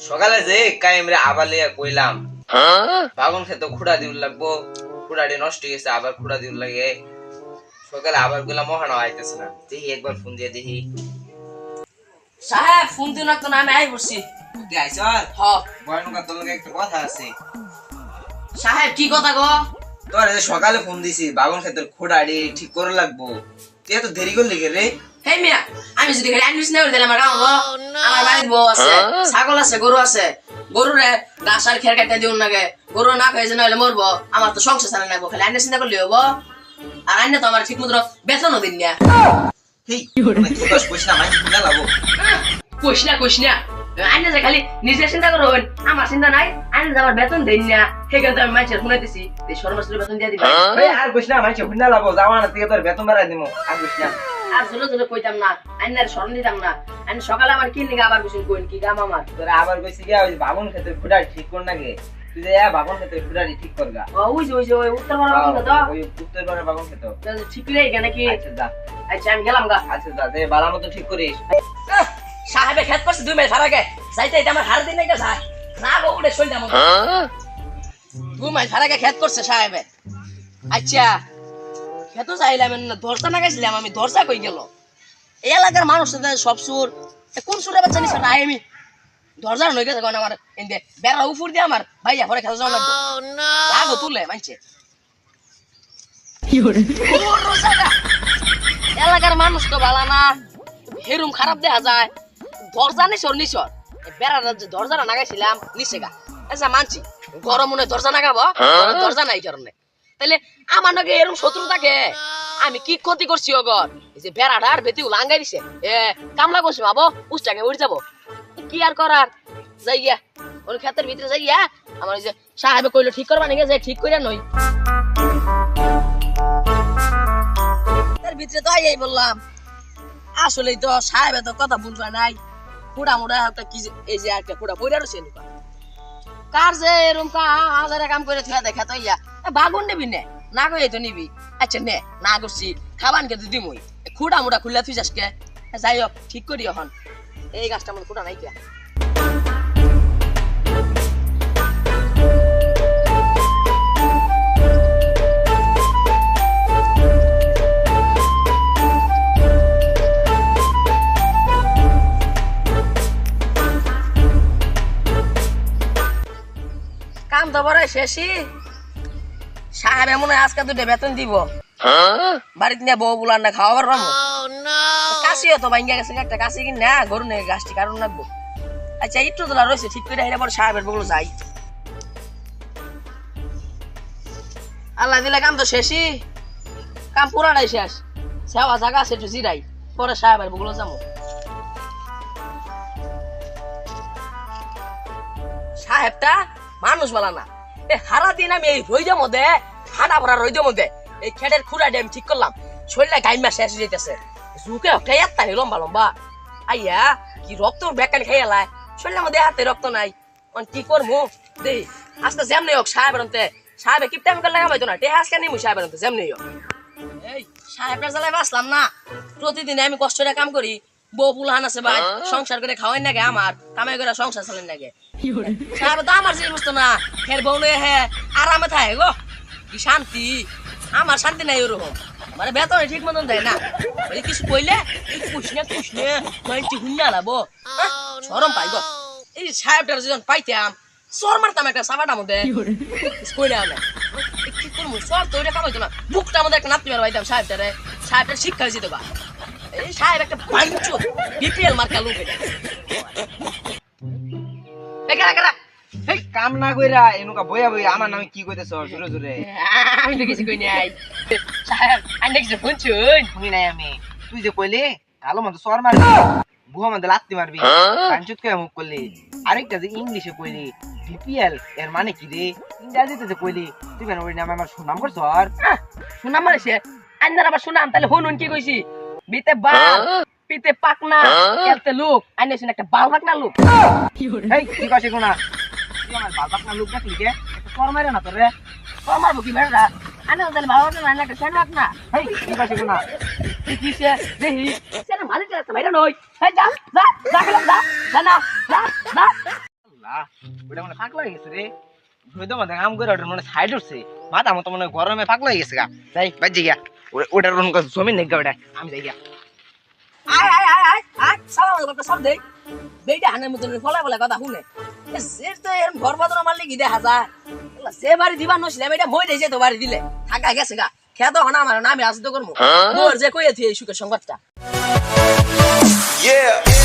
সকালে যে কাইমরে আবার লিয়া কইলাম বাগুন খেতে খুঁড়া দিউল লাগবো, খুঁড়াটি নষ্ট হয়ে গেছে, আবার খুঁড়া দিউল লাগে। সকালে আবার কইলাম মহানা আইতেছে না, দেখি একবার ফোন দিয়ে দেখি। সাহেব ফোন দিন তো না আমি আই বসছি। তুই আইছ? হ বয়নুকা তোর লগে একটা কথা আছে। সাহেব কি কথা গো? তোর যে সকালে ফোন দিছি বাগুন খেতে খুঁড়াটি ঠিক করে লাগবো, তুই এত দেরি করলি কে রে? হে মিয়া আমি যদি খালি আনবিস না দিলাম আমার গাঁও আমার বাড়ির বউ আছে, ছাগল আছে, গরু আছে, গরুরে ঘাস আর খের কাটতে দিউন নাগে, গরু না খাই যে নইলে মরবো, আমার তো সংসার চালান লাগবো, খালি আইনে চিন্তা করলে হবো। আর আইনে তো আমার ঠিক মতো বেতনও দিন না। হেই কি কস কইছ না মাই শুনা লাগবো। কইস না আইনে যে খালি নিজে চিন্তা করবেন, আমার চিন্তা নাই। আইনে যে আমার বেতন দেন না, সেখানে তো আমি মানুষের শুনাইতেছি এই শর্মাসের বেতন দিয়ে দিবা। ভাই আর কইছ না মাই শুনা লাগবো, জামানা থেকে তোর বেতন বাড়াই দিমু। আর কইছ না, আর জোরে কইতাম না, আইনের স্মরণ দিতাম না। আইন সকালে আমার কি নিগা আবার কিছু কইন কি গাম আমার তোরা আবার কইছি গিয়া ওই বাগুন খেতে খুঁড়াটি ঠিক কর নাগে, তুই যে বাগুন খেতে খুঁড়াটি ঠিক করগা। ওই উত্তর পাড়া কথা ওই উত্তর পাড়া বাগুন খেতে ঠিক রে এখানে কি? আচ্ছা যা, আচ্ছা আমি গেলাম গা। আচ্ছা যা, দে বালা মতো ঠিক করিস। সাহেবে খেত করছে 2 মাইল ফারাকে যাইতে এটা আমার হার দিন নাকি যায় না গো উড়ে চল যাবো। 2 মাইল ফারাকে খেত করছে সাহেবে। আচ্ছা খেতো যাইলাম না, দরজা না গেছিলাম আমি, দরজা কই গেল? এই এলাকার মানুষ সব সুর, কোন সুরে বাচ্চা নিছে নাই আমি দরজা নই গেছে কোন আমার এন্ডে বেড়া উপর দিয়ে আমার ভাইয়া পরে খেতে যাওয়া লাগবে। লাগো তুলে মানছে এলাকার মানুষ তো ভালো না, হেরুম খারাপ দেখা যায়। দরজা নিছর বেড়া দরজা না নাগাইছিলাম নিচে গা। আচ্ছা মানছি গরম মনে দরজা নাগাবো, দরজা নাই কারণে। তাইলে আমার নাকি এরকম শত্রু থাকে, আমি কি ক্ষতি করছি অগর? এই যে বেড়াটার বেতি লাঙ্গাই দিছে, কামলা করছি ভাবো উচ্চাকে উড়ে যাবো, কি আর করার। যাই গিয়া ওই ক্ষেতের ভিতরে যাই গিয়া আমার যে সাহেবে কইলো ঠিক করবা নাকি, যে ঠিক কইরা নই তার ভিতরে তো আইয়াই বললাম। আসলে তো সাহেবে তো কথা বলবা নাই, পুরা মুড়া একটা কি এই যে একটা পুরা বইরা রইছে লুকা কার যে এরকম হাজারে কাম করে থিয়া দেখা তো ইয়া বাগুন নিবি না কই তো নিবি। আচ্ছা নে না করছি খাবান কে দিদি মই খুঁড়া মুড়া খুললা তুই যাসকে। যাই হোক ঠিক করি এখন এই গাছটা আমার খুঁড়া নাই কে। কাম তো বড় শেষই, সাহেব এমন আজকে 2টা বেতন দিব, বাড়িতে নিয়ে বউ বুলার না খাওয়াবার পাবো। কাশিও তো ভাঙ্গা গেছে, একটা কাশি কিন না গরু নিয়ে গাছটি কারণ রাখবো। আচ্ছা একটু তোলা রয়েছে ঠিক করে এটা পরে সাহেবের বগুলো যাই। আল্লাহ দিলে কাম তো শেষই, কাম পুরাটাই শেষ, সেবা জায়গা আছে একটু জিরাই পরে সাহেবের বগুলো যাবো। সাহেবটা মানুষ বলা না, হারা দিন আমি এই রইদের মধ্যে হাঁটা ভরা রইদের মধ্যে এই খেটের খুঁড়া ড্যাম ঠিক করলাম, শরীরটা গাইমা শেষ হয়ে যেতেছে, ঝুঁকে ওঠাই একটা লম্বা লম্বা আইয়া কি রক্ত বেকানি খাই এলায়, শরীরের মধ্যে হাতে রক্ত নাই, কি করবো দেই আজকে যেমনি হোক সাহেবের অন্তে সাহেবে কি টাইম করে লাগাবাইতো না টেহা আজকে নিমু সাহেবের অন্তে যেমনি হোক। এই সাহেবরা জ্বালায় বাঁচলাম না, প্রতিদিন আমি কষ্ট করে কাম করি, বউ পুলাহান আছে ভাই সংসার করে খাওয়াই নাগে, আমার কামাই করে সংসার চালেন নাগে। সাহেব তো আমার জিনিস বুঝতো না, ফের বউ নিয়ে হ্যাঁ আরামে থাকে গো, কি শান্তি, আমার শান্তি নাই ওরকম, মানে বেতন ঠিক মতন দেয় না, কিছু কইলে কুসনে হুন্না লাবো সরম পাই গো। এই সাহেবটার যখন পাইতাম সর মারতাম একটা সাবাটার মধ্যে কইলে আনে কি করবো, সর তো ওইটা কামাইতো না, বুকটার মধ্যে একটা নাপতি পাইতাম সাহেবটারে, সাহেবটার শিক্ষা হয়েছে তো বা এই সাহেব একটা বাঞ্চু বিপিএল মার্কা লোক। কাম না কইরা এনুকা বইয়া বইয়া আমার নামে কি কইতেছ জোরে জোরে? আমি তো কিছু কই নাই সাহেব, আইনে কিছু শুনছুন? শুনি নাই আমি, তুই যে কইলি কালো মতো সর মারবি, বুয়া মধ্যে লাত্তি মারবি, কাঞ্চুত কে মুখ করলি, আরেকটা যে ইংলিশে কইলি বিপিএল এর মানে কি রে, ইংরেজিতে যে কইলি তুই কেন ওই নামে আমার সুনাম করছ? সুনাম মারিছে আইনার আবার সুনাম, তাহলে হুন কি কইছি, বিতে বাল পিতে পাকনা এতে লোক আইনেছেন একটা বাল পাকনা লোক। এই কি কইছিস না তুই আমার বাল পাকনা লোক দেখলি কে, একটা সর মারে না তোরে? সর মারবো কি বেড়া আইনে তাহলে ভালো না একটা সেন পাকনা। এই কি কইছিস না কিসে দেখি সেন মালিক তো বাইরে নই এই যা যা যা গেলাম যা যা না যা যা আল্লাহ ওটা মনে পাগলা হয়ে গেছে রে রোদে মধ্যে কাম করে ওটার মনে সাইড উঠছে মাথা মতো মনে গরমে পাগলা হয়ে গেছে গা যাই বাজে গিয়া ওটার মনে জমি নেই গা ওটা আমি যাই গিয়া আয় আয় আয় আয় আয় সালাম আলাইকুম সব দেই বেটা হানের মতন ফলা ফলা কথা শুনে সে তো এর ঘর বাদনা মারলে কি দেখা যায় সে বাড়ি দিবা নছিল বেটা মই দেছে তো বাড়ি দিলে থাকা গেছে গা খেত হনা আমার নামে আসতো করবো মোর যে কইয়াছি এই সুখের সংবাদটা Yeah.